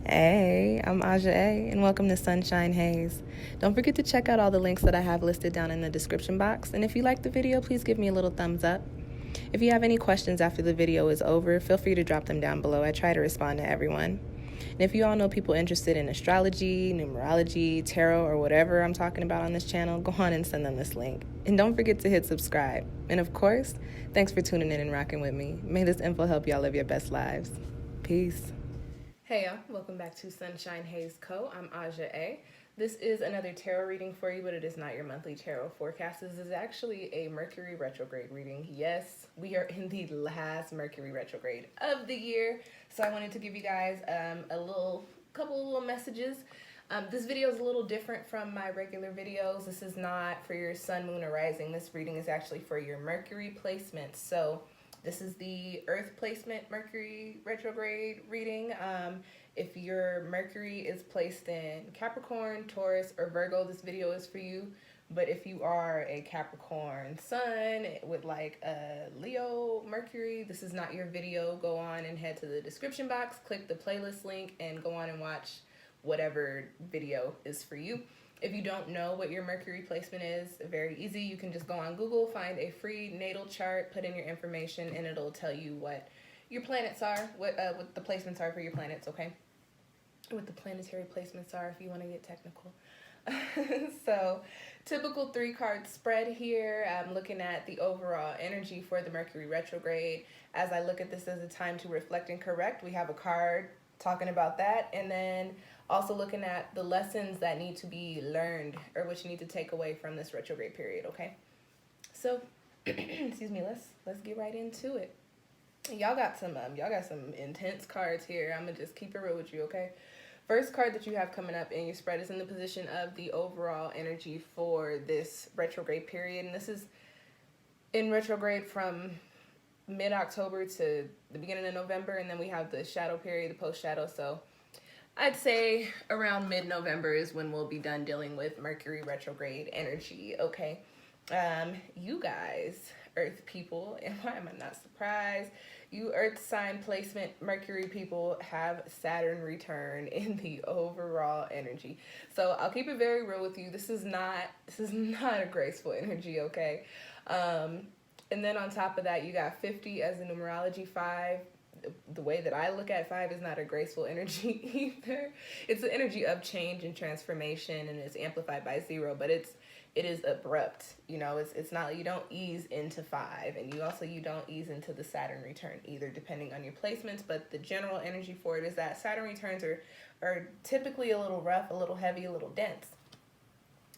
Hey, I'm Aja A, and welcome to Sunshine Haze. Don't forget to check out all the links that I have listed down in the description box, and if you like the video, please give me a little thumbs up. If you have any questions after the video is over, feel free to drop them down below. I try to respond to everyone. And if you all know people interested in astrology, numerology, tarot, or whatever I'm talking about on this channel, go on and send them this link. And don't forget to hit subscribe. And of course, thanks for tuning in and rocking with me. May this info help y'all live your best lives. Peace. Hey y'all, welcome back to Sunshine Haze Co. I'm Aja A. This is another tarot reading for you, but it is not your monthly tarot forecast. This is actually a Mercury Retrograde reading. Yes, we are in the last Mercury Retrograde of the year, so I wanted to give you guys couple of little messages. This video is a little different from my regular videos. This is not for your sun, moon, or rising. This reading is actually for your Mercury placement. So this is the Earth placement Mercury retrograde reading. If your Mercury is placed in Capricorn, Taurus, or Virgo, this video is for you. But if you are a Capricorn sun with like a Leo Mercury, this is not your video. Go on and head to the description box, click the playlist link, and go on and watch whatever video is for you. If you don't know what your Mercury placement is, very easy. You can just go on Google, find a free natal chart, put in your information, and it'll tell you what your planets are, what the placements are for your planets, okay? What the planetary placements are if you want to get technical. So, typical 3-card spread here. I'm looking at the overall energy for the Mercury retrograde. As I look at this as a time to reflect and correct, we have a card talking about that, and then also looking at the lessons that need to be learned or which you need to take away from this retrograde period, okay? So, excuse me, let's get right into it. Y'all got some intense cards here. I'm gonna just keep it real with you, okay? First card that you have coming up in your spread is in the position of the overall energy for this retrograde period, and this is in retrograde from mid-October to the beginning of November, and then we have the shadow period, the post-shadow. So I'd say around mid-November is when we'll be done dealing with Mercury retrograde energy, okay? You guys, Earth people, and why am I not surprised? You Earth sign placement Mercury people have Saturn return in the overall energy. So I'll keep it very real with you. This is not a graceful energy, okay? And then on top of that, you got 50 as a numerology. 5. The way that I look at 5 is not a graceful energy either. It's the energy of change and transformation, and it's amplified by 0, but it is abrupt. You know, it's not, you don't ease into 5, and you don't ease into the Saturn return either, depending on your placements. But the general energy for it is that Saturn returns are typically a little rough, a little heavy, a little dense.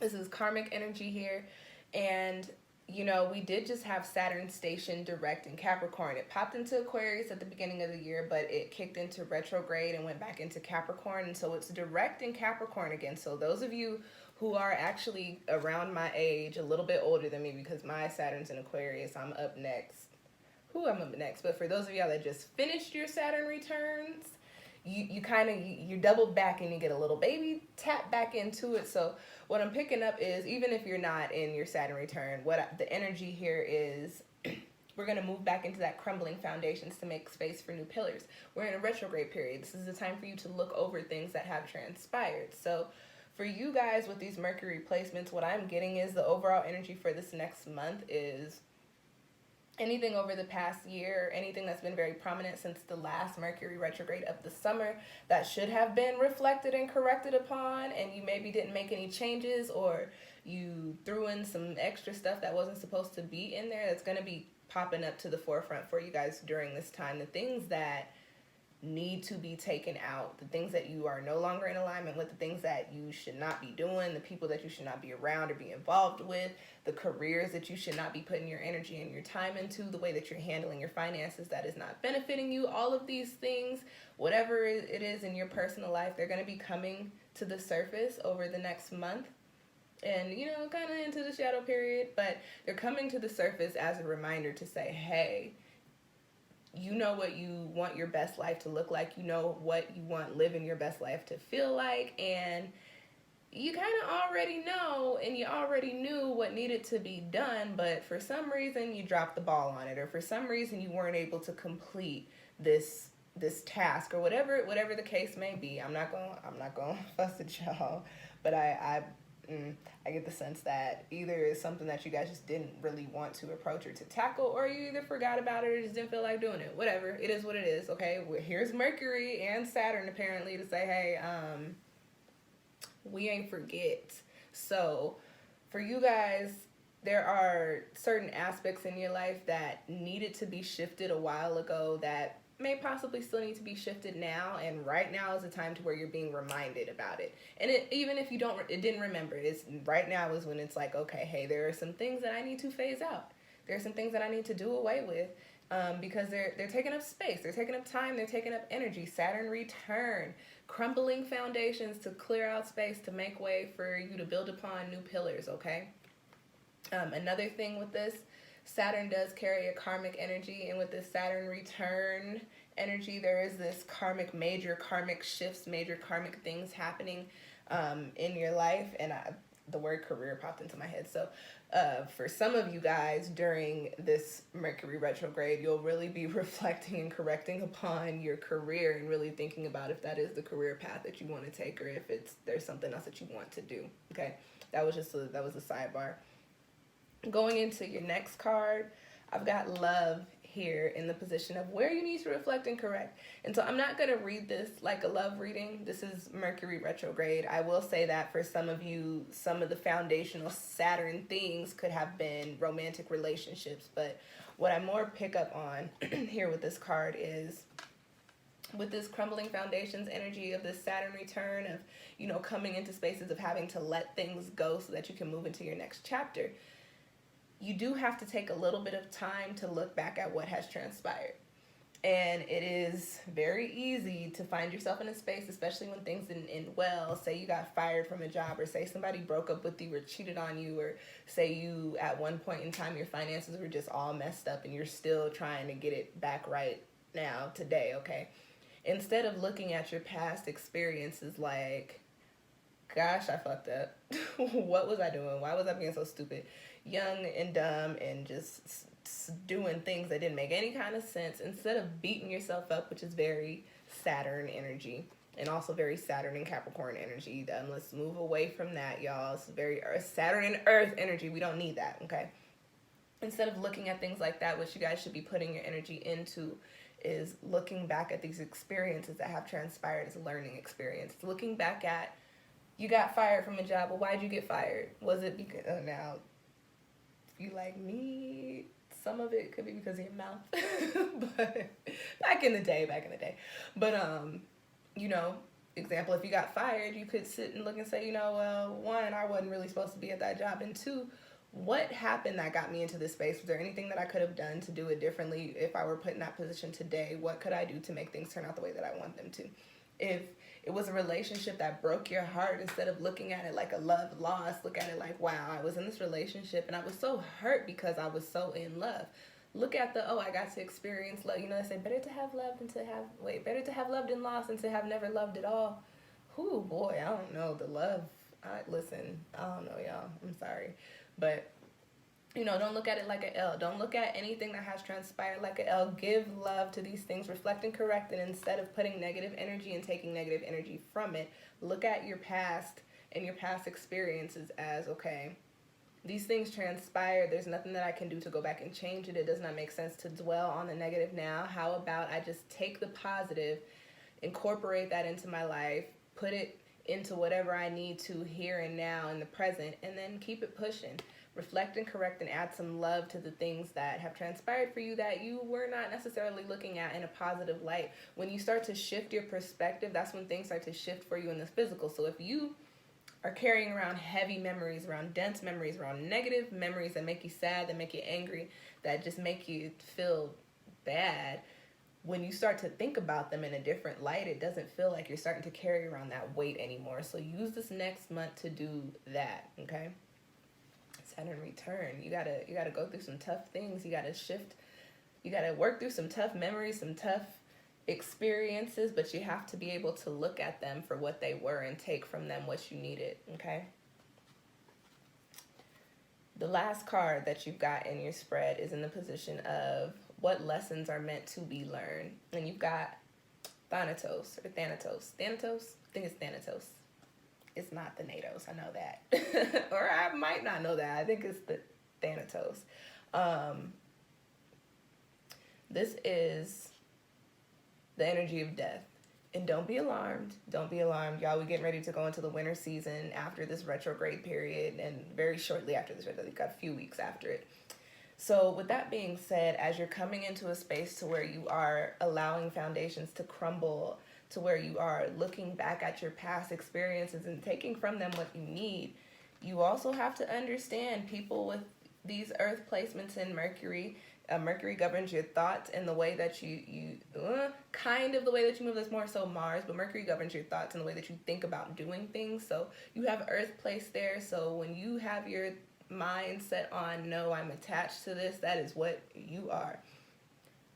This is karmic energy here, and you know, we did just have Saturn station direct in Capricorn. It popped into Aquarius at the beginning of the year, but it kicked into retrograde and went back into Capricorn. And so it's direct in Capricorn again. So those of you who are actually around my age, a little bit older than me, because my Saturn's in Aquarius, I'm up next. But for those of y'all that just finished your Saturn returns, you double back and you get a little baby tap back into it. So what I'm picking up is, even if you're not in your Saturn return, the energy here is we're going to move back into that crumbling foundations to make space for new pillars. We're in a retrograde period. This is the time for you to look over things that have transpired. So for you guys with these Mercury placements, what I'm getting is the overall energy for this next month is anything over the past year, anything that's been very prominent since the last Mercury retrograde of the summer that should have been reflected and corrected upon, and you maybe didn't make any changes, or you threw in some extra stuff that wasn't supposed to be in there, that's going to be popping up to the forefront for you guys during this time. The things that need to be taken out, the things that you are no longer in alignment with, the things that you should not be doing, the people that you should not be around or be involved with, the careers that you should not be putting your energy and your time into, the way that you're handling your finances that is not benefiting you. All of these things, whatever it is in your personal life, they're going to be coming to the surface over the next month, and you know, kind of into the shadow period, but they're coming to the surface as a reminder to say, hey, you know what you want your best life to look like. You know what you want living your best life to feel like. And you kind of already know, and you already knew what needed to be done. But for some reason, you dropped the ball on it. Or for some reason, you weren't able to complete this this task or whatever the case may be. I'm not going to fuss at y'all, but I get the sense that either it's something that you guys just didn't really want to approach or to tackle, or you either forgot about it or just didn't feel like doing it. Whatever, it is what it is. Okay, well, here's Mercury and Saturn apparently to say, hey, we ain't forget. So for you guys, there are certain aspects in your life that needed to be shifted a while ago that may possibly still need to be shifted now, and right now is the time to where you're being reminded about it. And even if you didn't remember, it's right now is when it's like, okay, hey, there are some things that I need to phase out. There are some things that I need to do away with, because they're taking up space, they're taking up time, they're taking up energy. Saturn return, crumbling foundations to clear out space to make way for you to build upon new pillars. Okay. Another thing with this, Saturn does carry a karmic energy, and with this Saturn return energy, there is this major karmic shifts, major karmic things happening in your life, and the word career popped into my head. So for some of you guys during this Mercury retrograde, you'll really be reflecting and correcting upon your career and really thinking about if that is the career path that you want to take, or if there's something else that you want to do. Okay, that was a sidebar. Going into your next card, I've got love here in the position of where you need to reflect and correct. And so I'm not going to read this like a love reading. This is Mercury retrograde. I will say that for some of you, some of the foundational Saturn things could have been romantic relationships. But what I more pick up on here with this card is, with this crumbling foundations energy of this Saturn return of, you know, coming into spaces of having to let things go so that you can move into your next chapter. You do have to take a little bit of time to look back at what has transpired. And it is very easy to find yourself in a space, especially when things didn't end well. Say you got fired from a job, or say somebody broke up with you or cheated on you, or say you, at one point in time, your finances were just all messed up and you're still trying to get it back right now, today, okay? Instead of looking at your past experiences like, gosh, I fucked up. What was I doing? Why was I being so stupid? Young and dumb and just doing things that didn't make any kind of sense. Instead of beating yourself up, which is very Saturn energy, and also very Saturn and Capricorn energy. Let's move away from that, y'all. It's very Saturn and Earth energy. We don't need that, okay? Instead of looking at things like that, what you guys should be putting your energy into is looking back at these experiences that have transpired as a learning experience. Looking back at, you got fired from a job. Well, why'd you get fired? Was it because, now, if you like me, some of it could be because of your mouth. But back in the day. But, you know, example, if you got fired, you could sit and look and say, you know, well, one, I wasn't really supposed to be at that job. And two, what happened that got me into this space? Was there anything that I could have done to do it differently if I were put in that position today? What could I do to make things turn out the way that I want them to? If it was a relationship that broke your heart, instead of looking at it like a love loss, look at it like, wow, I was in this relationship and I was so hurt because I was so in love. Look at I got to experience love. You know, they say better to have loved than lost than to have never loved at all. Ooh, boy, I don't know. The love, I don't know, y'all. I'm sorry. But, you know, don't look at it like an L. Don't look at anything that has transpired like an L. Give love to these things. Reflect and correct. And instead of putting negative energy and taking negative energy from it, look at your past and your past experiences as, okay, these things transpired. There's nothing that I can do to go back and change it. It does not make sense to dwell on the negative now. How about I just take the positive, incorporate that into my life, put it into whatever I need to here and now in the present, and then keep it pushing. Reflect and correct and add some love to the things that have transpired for you that you were not necessarily looking at in a positive light. When you start to shift your perspective, that's when things start to shift for you in the physical. So if you are carrying around heavy memories, around dense memories, around negative memories that make you sad, that make you angry, that just make you feel bad, when you start to think about them in a different light, it doesn't feel like you're starting to carry around that weight anymore. So use this next month to do that, okay? Saturn return. You gotta go through some tough things. You gotta shift. You gotta work through some tough memories, some tough experiences, but you have to be able to look at them for what they were and take from them what you needed, okay? The last card that you've got in your spread is in the position of what lessons are meant to be learned. And you've got Thanatos or Thanatos. Thanatos? I think it's Thanatos. It's not the NATOs, I know that. Or I might not know that. I think it's the Thanatos. This is the energy of death. And don't be alarmed. Don't be alarmed. Y'all, we're getting ready to go into the winter season after this retrograde period, and very shortly after this, we've got a few weeks after it. So with that being said, as you're coming into a space to where you are allowing foundations to crumble, to where you are looking back at your past experiences and taking from them what you need, you also have to understand people with these earth placements in Mercury. Mercury governs your thoughts and the way that you kind of the way that you move. That's more so Mars, but Mercury governs your thoughts and the way that you think about doing things. So you have Earth placed there. So when you have your mind set on, no, I'm attached to this, that is what you are.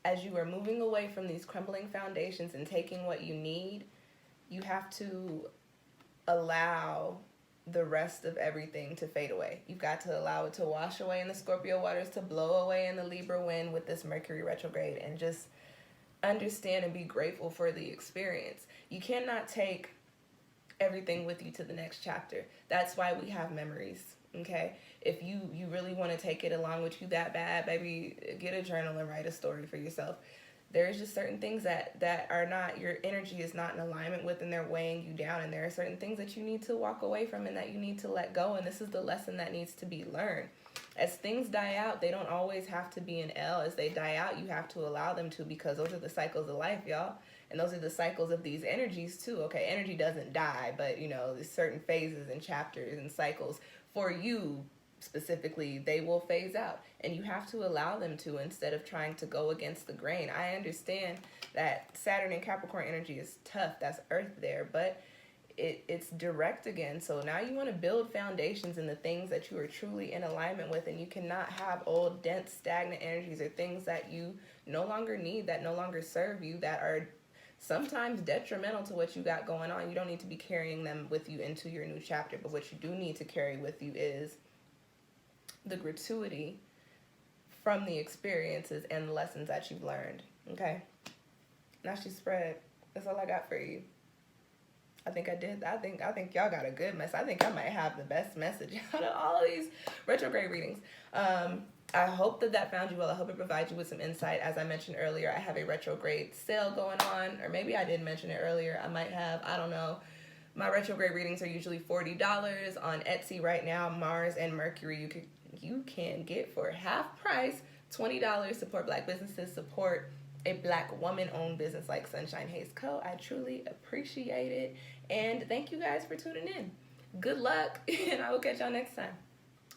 As you are moving away from these crumbling foundations and taking what you need, you have to allow the rest of everything to fade away. You've got to allow it to wash away in the Scorpio waters, to blow away in the Libra wind with this Mercury retrograde, and just understand and be grateful for the experience. You cannot take everything with you to the next chapter. That's why we have memories, okay? If you really want to take it along with you that bad, baby, get a journal and write a story for yourself. There's just certain things that are not, your energy is not in alignment with, and they're weighing you down, and there are certain things that you need to walk away from and that you need to let go, and this is the lesson that needs to be learned. As things die out, they don't always have to be an L. As they die out, you have to allow them to, because those are the cycles of life, y'all, and those are the cycles of these energies too. Okay, energy doesn't die, but there's certain phases and chapters and cycles for you specifically, they will phase out, and you have to allow them to, instead of trying to go against the grain. I understand that Saturn and Capricorn energy is tough, that's Earth there, but it's direct again. So now you want to build foundations in the things that you are truly in alignment with, and you cannot have old, dense, stagnant energies or things that you no longer need, that no longer serve you, that are sometimes detrimental to what you got going on. You don't need to be carrying them with you into your new chapter, but what you do need to carry with you is the gratuity from the experiences and the lessons that you've learned. Okay, now she spread. That's all I got for you. I think I did. I think y'all got a good mess. I think I might have the best message out of all of these retrograde readings. I hope that found you well. I hope it provides you with some insight. As I mentioned earlier, I have a retrograde sale going on, or maybe I did mention it earlier. I might have, I don't know. My retrograde readings are usually $40 on Etsy right now. Mars and Mercury you can get for half price, $20. Support Black businesses, support a Black woman-owned business like SunshinehazeCo. I truly appreciate it, and thank you guys for tuning in. Good luck, and I will catch y'all next time.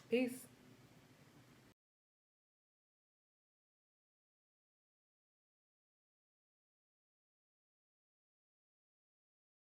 Peace.